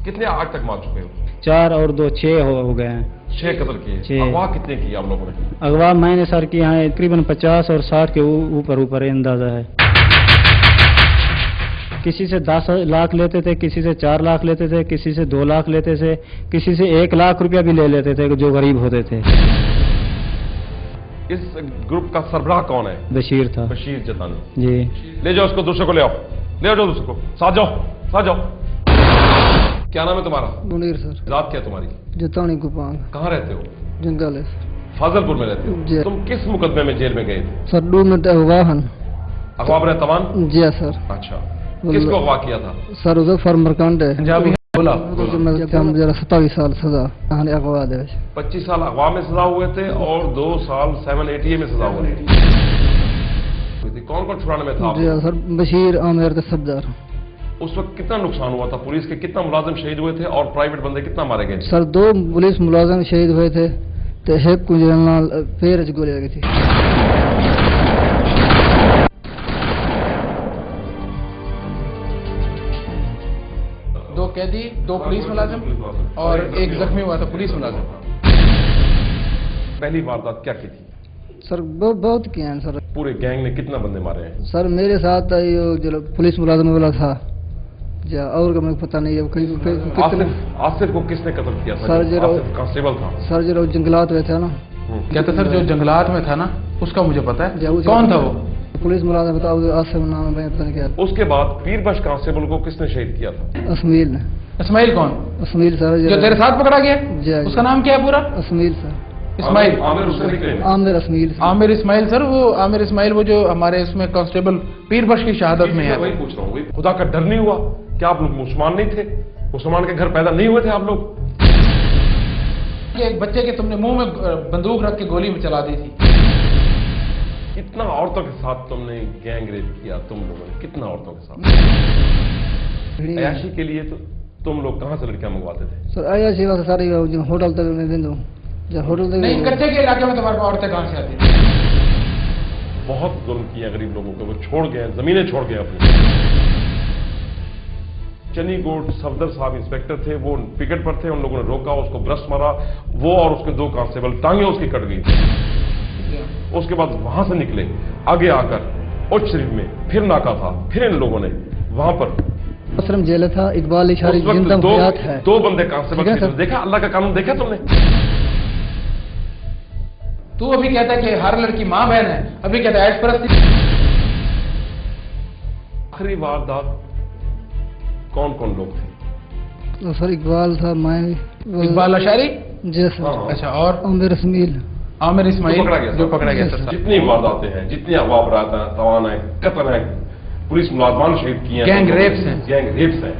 कितने आज तक मार चुके हो? 4 और 2 6 हो गए हैं। 6 कत्ल किए। 6। अगवा कितने किए आप लोगों ने? अगवा मैंने सर किए हैं तकरीबन 50 और 60 के ऊपर अंदाजा है। किसी से 10 लाख लेते थे, किसी से 4 लाख लेते थे, किसी से 2 लाख लेते थे, किसी से 1 लाख रुपया भी ले लेते थे जो गरीब होते थे। इस ग्रुप का सरबराह कौन है? बशीर था। बशीर जतानी जी। ले जाओ उसको, दूसरे को ले आओ, ले जाओ दूसरे को, साथ जाओ, साथ जाओ। क्या नाम है तुम्हारा? मुनीर सर। जात क्या तुम्हारी? जतानी गुपांग। कहाँ रहते हो? जंगल है। फाजलपुर में रहते जी। हो? तुम किस मुकदमे में जेल में गए थे? सर 2 मिनट वाहन। अगवा बरे तवान? जी सर। अच्छा, किसको अगवा किया था? सर उजफर मरकांड है। पंजाबी बोला। 27 साल सजा अगवा दे। 25 साल अगवा में सजा हुए थे और 2 साल 780 में सजा हुए थे। कौन कौन छुड़ाने में था? जी सर बशीर, आमिर ते सब्दार। उस वक्त कितना नुकसान हुआ था? पुलिस के कितना मुलाजिम शहीद हुए थे और प्राइवेट बंदे कितना मारे गए? सर 2 पुलिस मुलाजिम शहीद हुए थे तो एक को जनरल पैर च गोली लगी थी। 2 कैदी, 2 पुलिस मुलाजिम और 1 जख्मी हुआ था पुलिस मुलाजिम। पहली वारदात क्या की थी? सर बहुत किए हैं सर। पूरे गैंग ने कितना बंदे मारे हैं? सर मेरे साथ ये जो पुलिस मुलाजिम वाला था जा और का मुझे पता नहीं है कितने। आसिफ को किसने कत्ल किया था? सर जो कांस्टेबल था। सर जो जंगलात में था ना। कहते सर जो जंगलात में था ना उसका मुझे पता है। कौन था वो? पुलिस मुलाजिम बताओ, आसिफ नाम है, पता नहीं क्या। उसके बाद पीरबख्श कांस्टेबल को किसने शहीद किया था? असमील ने। इस्माइल कौन? असमील सर जो तेरे साथ पकड़ा गया? जी। उसका नाम क्या है पूरा? असमील सर। इस्माइल। आमिर असमील। आमिर इस्माइल सर। वो आमिर इस्माइल वो जो हमारे इसमें कांस्टेबल पीरबख्श की शहादत में है। वही पूछ रहा हूँ, खुदा का डर नहीं हुआ? क्या आप लोग मुसलमान नहीं थे? मुसलमान के घर पैदा नहीं हुए थे आप लोग? एक बच्चे के तुमने मुंह में बंदूक रख के गोली में चला दी थी। कितना औरतों के साथ तुमने गैंग रेप किया? तुम लोगों ने कितना औरतों के साथ? अयाशी के लिए तो तुम लोग कहाँ से लड़कियां मंगवाते थे? सर अयाशी वाला सारी होटल तक मैं दे दूं। जब होटल तक नहीं, कच्चे के इलाके में तुम्हारे पास औरतें कहाँ से आती हैं? बहुत जुल्म किया गरीब लोगों को, वो छोड़ गए, जमीनें छोड़ गए अपनी। चनीगोट सफदर साहब इंस्पेक्टर थे, वो पिकेट पर थे, उन लोगों ने रोका, उसको ब्रश मारा, वो और उसके 2 कांस्टेबल, टांगे उसकी कट गई। उसके बाद वहां से निकले, आगे आकर उच्च शरीफ में फिर नाका था, फिर इन लोगों ने वहां पर आश्रम जेल था। इकबाल इशारी जिंदा हयात है। 2 बंदे कांस्टेबल। देखा अल्लाह का कानून? देखा तुमने? तू अभी कहता है कि हर लड़की माँ बहन है, अभी कहता है ऐश परस्ती। आखिरी वारदात कौन कौन लोग थे? तो सर इकबाल था, मैं। इकबाल अशारी? जी सर। अच्छा, और? आमिर असमील। आमिर इस्माइल जो पकड़ा गया सर। जितनी वारदातें हैं, जितनी अगवा बरात है, तवान है, कत्ल है, पुलिस मुलाजमान शहीद किए हैं, गैंग रेप्स हैं। गैंग रेप्स हैं।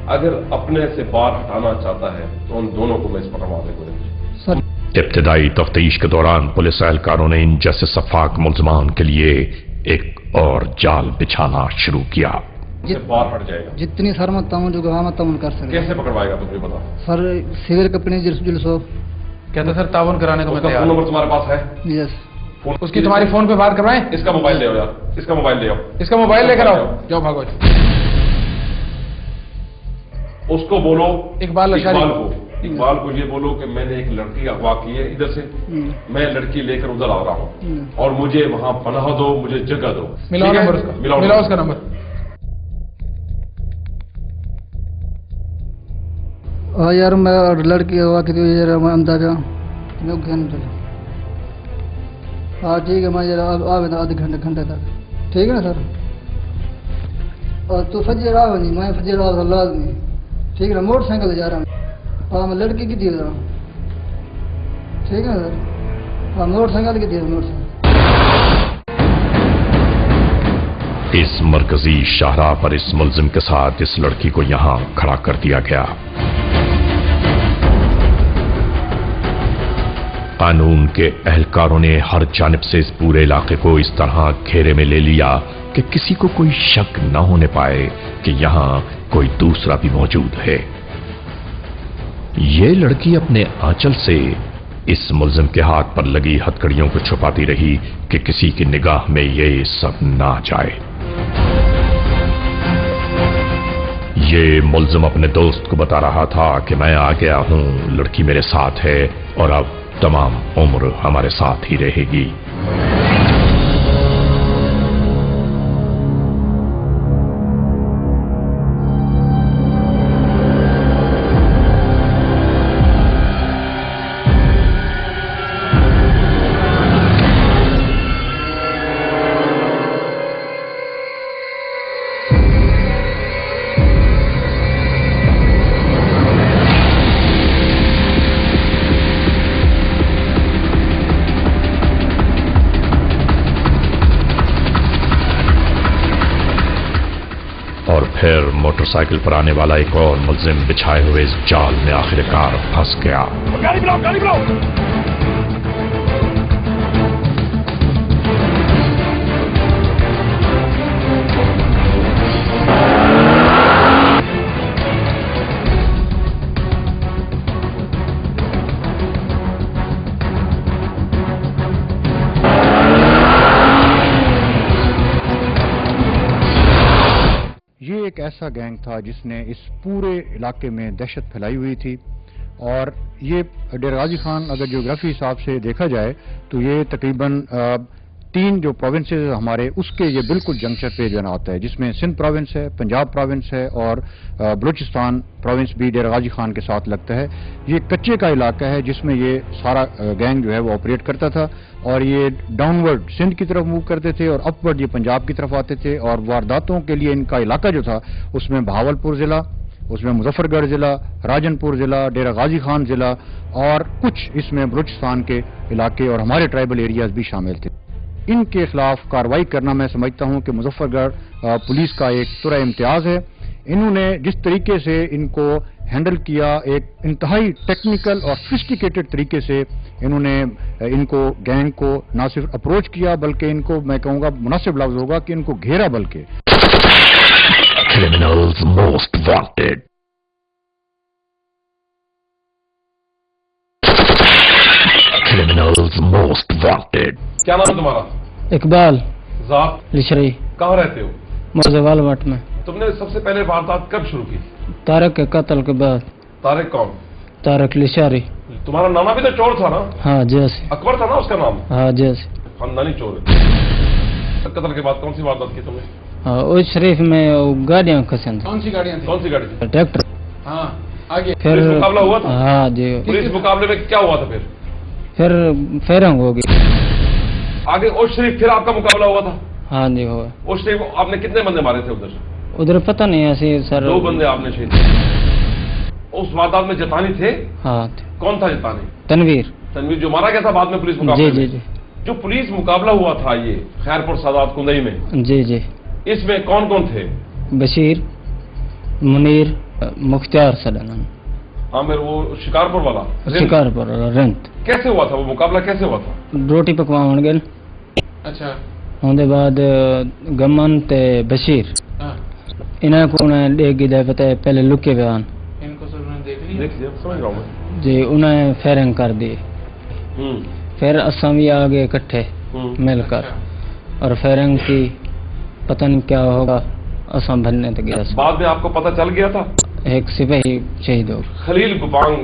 अगर अपने से बार हटाना चाहता है तो उन दोनों को मैं इस पर रवा सर इब्तिदाई तफ्तीश के दौरान पुलिस एहलकारों ने इन जैसे सफाक मुल्जमान के लिए एक और जाल बिछाना शुरू किया। बाहर हट जाएगा। जितनी सर मत जो गवाह ताउन कर सके। कैसे पकड़वाएगा तुझे बता? सर सिविल कंपनी जुलसो। कहता सर तावन कराने को मैं तैयार। फोन नंबर तुम्हारे पास है? यस। उसकी तुम्हारी फोन पे बात करवाएं? इसका मोबाइल ले आओ यार, इसका मोबाइल ले आओ। इसका मोबाइल लेकर आओ, जाओ भागो। उसको बोलो इकबाल को ये बोलो कि मैंने एक लड़की अगवा की है इधर से, मैं लड़की लेकर उधर आ रहा हूँ और मुझे वहां पनाह दो, मुझे जगह दो। मिलाओ नंबर उसका, मिलाओ उसका नंबर। हाँ यार मैं लड़की अगवा की थी यार, मैं अंदाजा मैं घन चलो। हाँ ठीक है, मैं जरा आवे आधे घंटे तक, ठीक है ना सर? और तू फजर आवे नहीं, मैं फजर आ लाजमी, ठीक है ना? मोटरसाइकिल से जा रहा हूँ। हाँ मैं लड़की की दे रहा हूँ, ठीक है ना सर? हाँ मोटरसाइकिल की दे रहा हूँ, मोटरसाइकिल। इस मरकजी शाहराह पर इस मुल्जिम के साथ इस लड़की को यहां खड़ा कर दिया गया। कानून के एहलकारों ने हर जानिब से इस पूरे इलाके को इस तरह घेरे में ले लिया कि किसी को कोई शक न होने पाए कि यहां कोई दूसरा भी मौजूद है। ये लड़की अपने आंचल से इस मुल्जिम के हाथ पर लगी हथकड़ियों को छुपाती रही कि किसी की निगाह में ये सब ना जाए। ये मुल्जिम अपने दोस्त को बता रहा था कि मैं आ गया हूं, लड़की मेरे साथ है और अब तमाम उम्र हमारे साथ ही रहेगी। और फिर मोटरसाइकिल पर आने वाला एक और मुल्जिम बिछाए हुए इस जाल में आखिरकार फंस गया। गाड़ी बुलाओ, गाड़ी बुलाओ। ये एक ऐसा गैंग था जिसने इस पूरे इलाके में दहशत फैलाई हुई थी, और ये डेरा गाजी खान अगर ज्योग्राफी हिसाब से देखा जाए तो ये तकरीबन 3 जो प्रोविंसेस हमारे उसके ये बिल्कुल जंक्शन पे जो आता है, जिसमें सिंध प्रोविंस है, पंजाब प्रोविंस है और बलूचिस्तान प्रोविंस भी डेरा गाजी खान के साथ लगता है। ये कच्चे का इलाका है जिसमें ये सारा गैंग जो है वो ऑपरेट करता था, और ये डाउनवर्ड सिंध की तरफ मूव करते थे और अपवर्ड ये पंजाब की तरफ आते थे। और वारदातों के लिए इनका इलाका जो था उसमें बहावलपुर जिला, उसमें मुजफ्फरगढ़ जिला, राजनपुर जिला, डेरा गाजी खान जिला और कुछ इसमें बलूचिस्तान के इलाके और हमारे ट्राइबल एरियाज भी शामिल थे। इनके खिलाफ कार्रवाई करना मैं समझता हूं कि मुजफ्फरगढ़ पुलिस का एक तुरा इम्तियाज है। इन्होंने जिस तरीके से इनको हैंडल किया, एक इंतहाई टेक्निकल और सोफिस्टिकेटेड तरीके से इन्होंने इनको गैंग को ना सिर्फ अप्रोच किया बल्कि इनको मैं कहूंगा मुनासिब लफ्ज होगा कि इनको घेरा। बल्कि Criminals most wanted. Criminals most wanted. क्या नाम है तुम्हारा? इकबाल जात? लिशरी। कहाँ रहते हो? मोजवाल मठ में। तुमने सबसे पहले वारदात कब शुरू की? तारक के कत्ल के बाद। तारिक कौन? तारक लिशारी। तुम्हारा नाना भी तो चोर था ना? हाँ जैसे। अकबर था ना उसका नाम? हाँ जैसे। खानदानी चोर है। कत्ल के बाद कौन सी वारदात की तुमने? हाँ उस शरीफ में गाड़ियाँ खसन थी। कौन सी गाड़ियाँ थी? कौन सी गाड़ी थी? ट्रैक्टर। हाँ आगे फिर पुलिस मुकाबला हुआ था? हाँ जी। पुलिस मुकाबले में क्या हुआ था फिर? फिर फेरंग होगी। आगे उस शरीफ फिर आपका मुकाबला हुआ था? हाँ जी हुआ। उस शरीफ आपने कितने बंदे मारे थे उधर? उधर पता नहीं ऐसे सर। 2 बंदे आपने शहीद। उस वारदात में जतानी थे? हाँ थे। कौन था जतानी? तनवीर। तनवीर जो मारा गया था बाद में पुलिस मुकाबले जी में? जी जी। जो पुलिस मुकाबला हुआ था ये खैरपुर सादात कुंदई में, जी जी। इसमें कौन कौन थे? बशीर, मुनीर, मुख्तियार सलाना। आमिर वो शिकारपुर वाला? शिकारपुर रंत। कैसे हुआ था वो मुकाबला? कैसे हुआ था? रोटी पकवान गए। अच्छा। उनके बाद गमन ते बशीर हाँ इन्हें को उन्हें देख के पता है पहले लुके बयान इनको सब उन्होंने देख लिया। देख लिया, समझ रहा हूँ मैं। जी। उन्हें फेरंग कर दिए। फिर असम भी आ गए इकट्ठे मिलकर और फेरंग की पता नहीं क्या होगा, असम भरने तक गया। बाद में आपको पता चल गया था? एक सिपाही शहीद हो गया। खलील गुबांग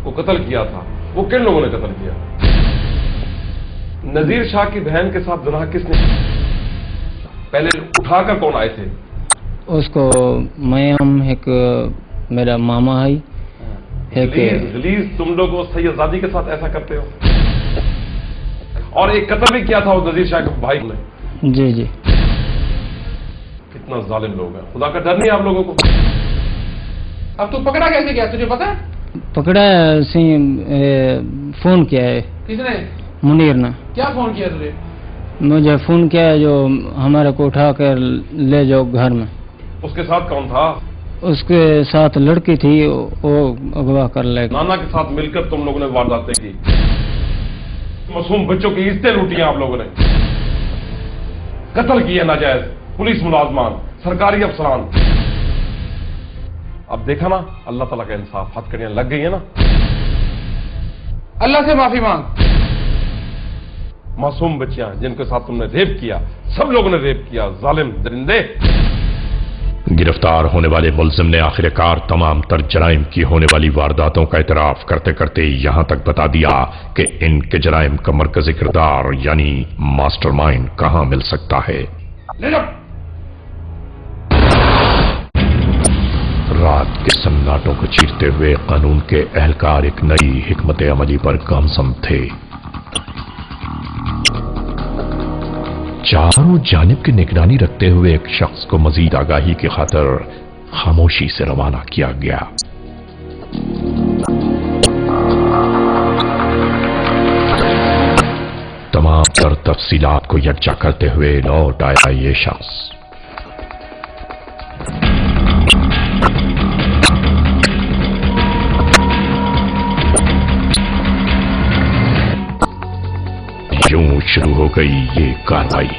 को कत्ल किया था, वो किन लोगों ने कत्ल किया? नजीर शाह की बहन के साथ जुनाह किसने? पहले उठाकर कौन आए थे? उसको मैं हम एक मेरा मामा है एक। गलीज तुम लोग वो सैयदजादी के साथ ऐसा करते हो? और एक कत्ल भी किया था वो नजीर शाह के भाई ने? जी जी। कितना जालिम लोग हैं, खुदा का डर नहीं आप लोगों को? अब तू पकड़ा कैसे गया तुझे पता है? पकड़ा सी फोन किया है। किसने? मुनीर ने। क्या फोन किया तुझे? मुझे फोन किया है जो हमारे को उठा कर ले जाओ घर में। उसके साथ कौन था? उसके साथ लड़की थी, वो अगवा कर ले। नाना के साथ मिलकर तुम लोगों ने वारदातें की, मासूम बच्चों की इज्जतें लूटी आप लोगों ने, कत्ल किए नाजायज पुलिस मुलाजमान, सरकारी अफसरान। अब देखा ना अल्लाह ताला का इंसाफ, हथकड़ियां लग गई है ना। अल्लाह से माफी मांग। मासूम बच्चियां जिनके साथ तुमने रेप किया, सब लोगों ने रेप किया, जालिम दरिंदे। गिरफ्तार होने वाले मुलजिम ने आखिरकार तमाम तर जराइम की होने वाली वारदातों का इतराफ करते करते यहां तक बता दिया कि इनके जराइम का मरकजी किरदार यानी मास्टरमाइंड कहां मिल सकता है। रात के सन्नाटों को चीरते हुए कानून के एहलकार एक नई हिकमत अमली पर गामसम थे। चारों जानिब की निगरानी रखते हुए एक शख्स को मजीद आगाही की खातिर खामोशी से रवाना किया गया। तमाम तर तफसीलात को यकजा करते हुए लौट आया ये शख्स। यूं शुरू हो गई ये कार्रवाई।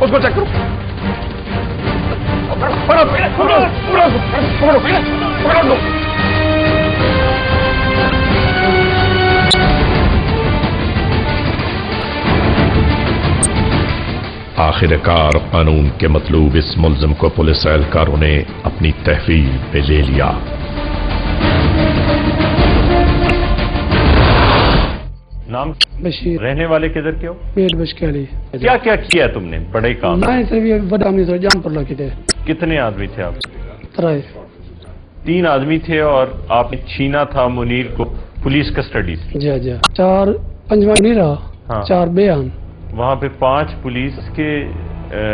उसको चेक करो। आखिरकार कानून के मतलूब इस मुलजिम को पुलिस एहलकारों ने अपनी तहवील पे ले लिया। नाम बशीर। रहने वाले किधर के हो? पेट बशकाली। क्या क्या किया तुमने? बड़े काम। मैं सिर्फ बड़ा आदमी था, जाम पर लगे थे। कितने आदमी थे आप? 3 आदमी थे और आपने छीना था मुनीर को पुलिस कस्टडी से। जी जी। 4 पंजवा नहीं रहा। हाँ। 4 बयान। वहाँ पे 5 पुलिस के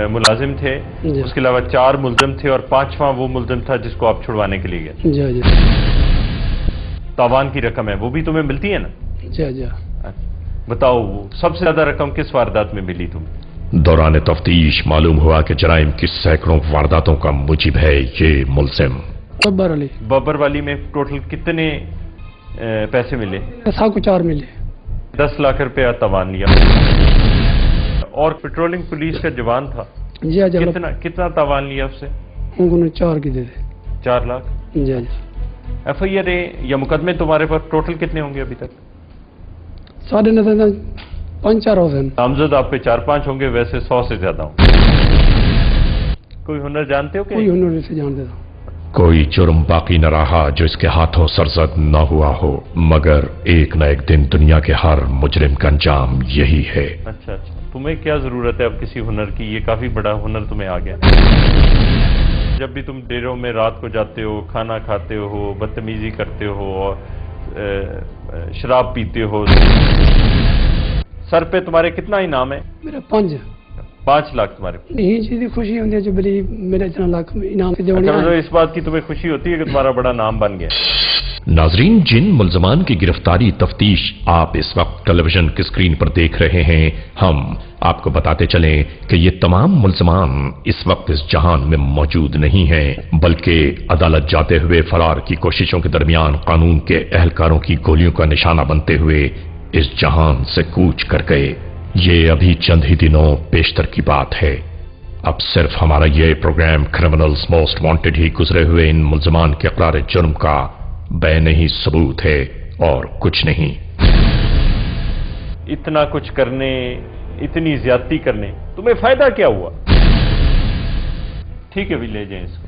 मुलाजिम थे, जी। उसके अलावा 4 मुलजिम थे और 5वां वो मुलजिम था जिसको आप छुड़वाने के लिए गए। जी जी। तावान की रकम है वो भी तुम्हें मिलती है ना? जी जी। बताओ वो सबसे ज्यादा रकम किस वारदात में मिली तुम्हें? दौरान तफ्तीश मालूम हुआ कि जराइम की सैकड़ों वारदातों का मुजिब है ये मुलजिम। बब्बर वाली में टोटल कितने पैसे मिले? 4 मिले। 10 लाख रुपया तवान लिया। और पेट्रोलिंग पुलिस का जवान था। जी जी। कितना तवान लिया उससे? उन्होंने 4 की दे दे। 4 लाख। जी जी। FIR या मुकदमे तुम्हारे पास टोटल कितने होंगे अभी तक? 9.5 5-4 हो गए। नामजद आप पे 4-5 होंगे, वैसे 100 से ज्यादा होंगे। कोई हुनर जानते हो? कोई हुनर से जानते हो? कोई जुर्म बाकी न रहा जो इसके हाथों सरजद न हुआ हो, मगर एक न एक दिन दुनिया के हर मुजरिम का अंजाम यही है। अच्छा अच्छा, तुम्हें क्या जरूरत है अब किसी हुनर की? ये काफी बड़ा हुनर तुम्हें आ गया। जब भी तुम डेरों में रात को जाते हो, खाना खाते हो, बदतमीजी करते हो और शराब पीते हो, सर पे तुम्हारे कितना इनाम है? मेरा 5 लाख तुम्हारे। यही चीज खुशी होती है जो मेरा इतना लाख इनाम से अच्छा, इस बात की तुम्हें खुशी होती है कि तुम्हारा बड़ा नाम बन गया। नाजरीन, जिन मुलजमान की गिरफ्तारी तफ्तीश आप इस वक्त टेलीविजन की स्क्रीन पर देख रहे हैं, हम आपको बताते चलें कि ये तमाम मुलजमान इस वक्त इस जहान में मौजूद नहीं हैं, बल्कि अदालत जाते हुए फरार की कोशिशों के दरमियान कानून के एहलकारों की गोलियों का निशाना बनते हुए इस जहान से कूच कर गए। ये अभी चंद ही दिनों पेशतर की बात है। अब सिर्फ हमारा ये प्रोग्राम क्रिमिनल्स मोस्ट वांटेड ही गुजरे हुए इन मुलजमान के इकरार जुर्म का बेनही सबूत है और कुछ नहीं। इतना कुछ करने, इतनी ज्यादती करने, तुम्हें फायदा क्या हुआ? ठीक है भी ले जाएं इसको।